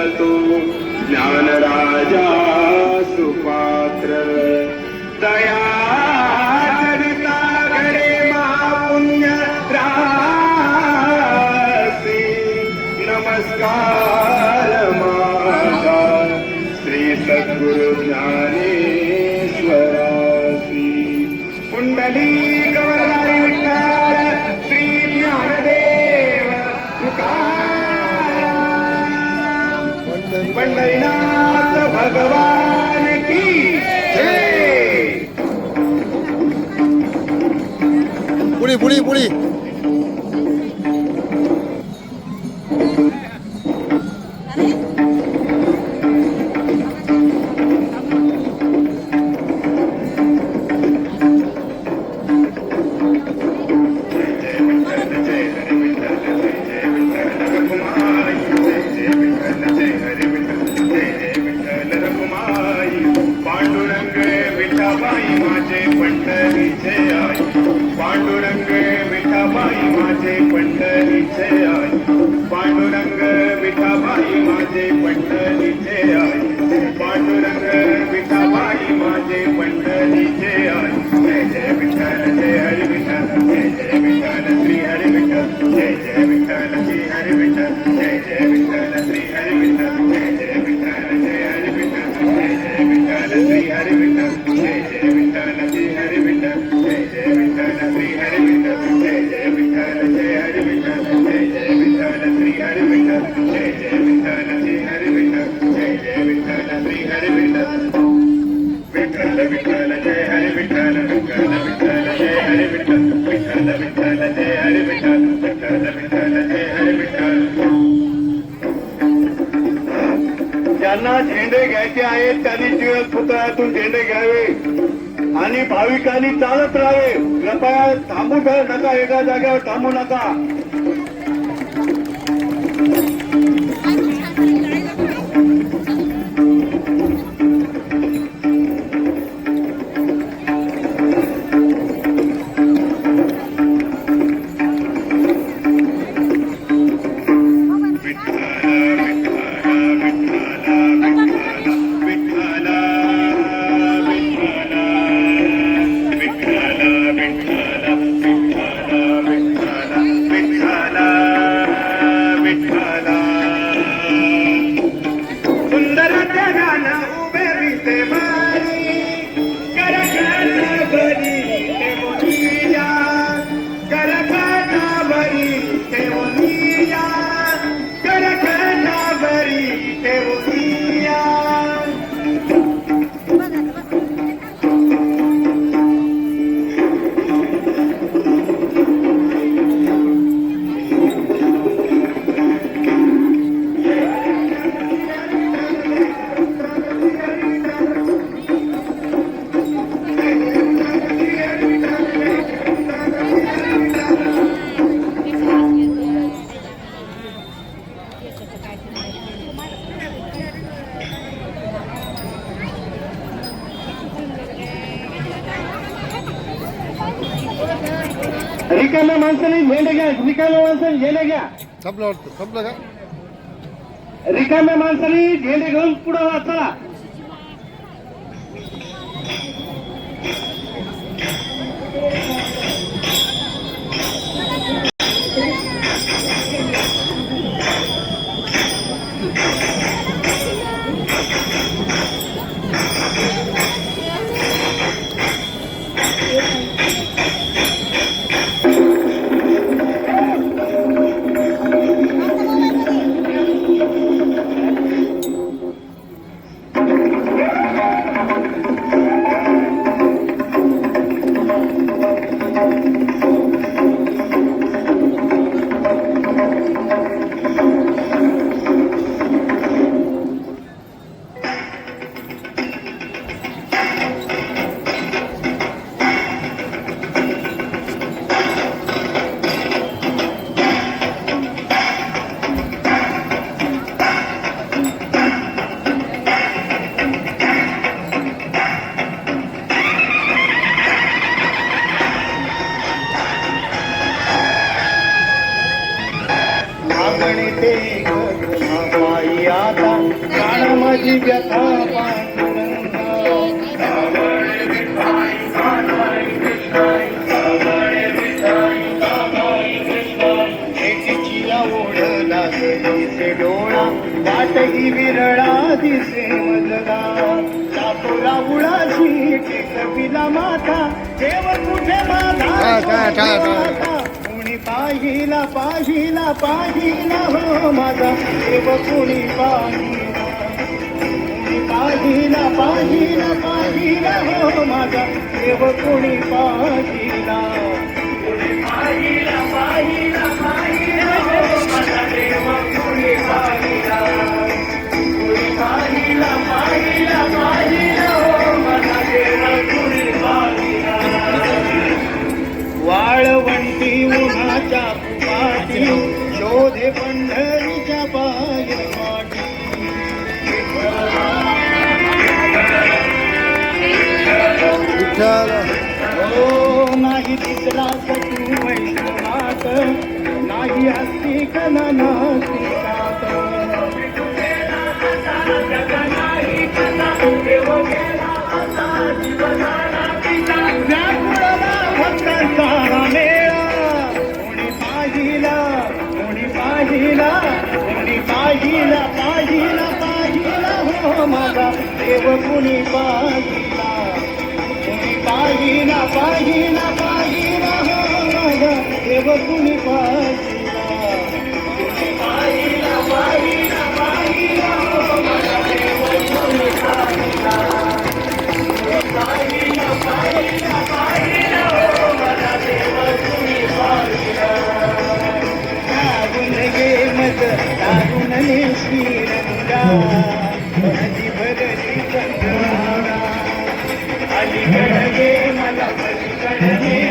तो ज्ञानराजा सुपात्र दया जनिता घडे महापुण्य रासी नमस्कार माझा श्री सद्गुरु ज्ञानेश्वरासी कुंडली कवरधारी विठ्ठल श्री ज्ञानदेव तुकाराम पंढरीनाथ भगवान की जय। पुढे पुढे पुढे पांडुरंग विठाबाई माझे पंढरीचे आई पांडुरंग विठाबाई माझे पंढरीचे आई पांडुरंग विठाबाई माझे पंढरीचे आई पांडुरंग विठाबाई माझे पंढरीचे आई जय जय विठ्ठल जय हरी विठ्ठल जय जय विठ्ठल श्री हरी विठ्ठल जय जय विठ्ठल श्री हरी विठ्ठल जय जय विठ्ठल श्री हरी विठ्ठल जय जय विठ्ठल जय हरी विठ्ठल जय जय विठ्ठल श्री हरी विठ्ठल जय जय विठ्ठल श्री हरी विठ्ठल जय जय विठ्ठल श्री हरी विठ्ठल जय जय विठ्ठल जय हरी विठ्ठल जय जय विठ्ठल श्री हरी विठ्ठल जय जय विठ्ठल श्री हरी विठ्ठल जय जय विठ्ठल श्री हरी विठ्ठल विठ्ठल विठ्ठल जय हरी विठ्ठल विठ्ठल विठ्ठल जय हरी विठ्ठल विठ्ठल विठ्ठल जय हरी विठ्ठल विठ्ठल विठ्ठल जय हरी विठ्ठल। ज्यांना झेंडे घ्यायचे आहेत त्यांनी टिळक पुतळ्यातून झेंडे घ्यावे आणि भाविकांनी चालत राहावे। कृपया थांबू नका, एका जागेवर थांबू नका। रिकाम्या माणसाने झेंडे घ्या, रिकाम्या माणसाने झेंडे घ्या। संपलं का? रिकाम्या माणसाने झेंडे घेऊन पुढे वाचा। म्हणते माया माता प्राण माझी व्यथा पांडुरंगा एकची ओढ लागली डोळा वाटही विरळा दिसे मजला चापुरा उळाशी टेकविला माता देव कुठे माझा कुणी पाहिला पाहिला पाहिला हो माझा देव कुणी पाहिला कुणी पाहिला पाहिला पाहिला हो माझा देव कुणी पाहिला कुणी पाहिला पाहिला पाहिला हो माझा देव कुणी पाहिला कुणी पाहिला पाहिला पाहिला हो माझा देव कुणी पाहिला वाळवंटी उन्हाच्या पाठी शोधे पंढरीच्या पायवाटी विठ्ठल हो नाही दिसला तू वैष्णवात नाही अस्तिक नास्तिकात व्याकुळला भक्तांचा मेळा कोणी पाहिला कोणी पाहिला कोणी पाहिला पाहिला पाहिला हो माझा देव कुणी पाहिला कुणी पाहिला पाहिला पाहिला हो माझा देव कुणी पाहिला कुणी पाहिला पाहिला पाहिला हो माझा देव कुणी पाहिला पाहिला पाहिला पाहिला हो माझा देव कुणी पाहिला लागून गे मज लागून श्रीरंगा नदी भरली चंद्रा अलीकडे मला पलीकडे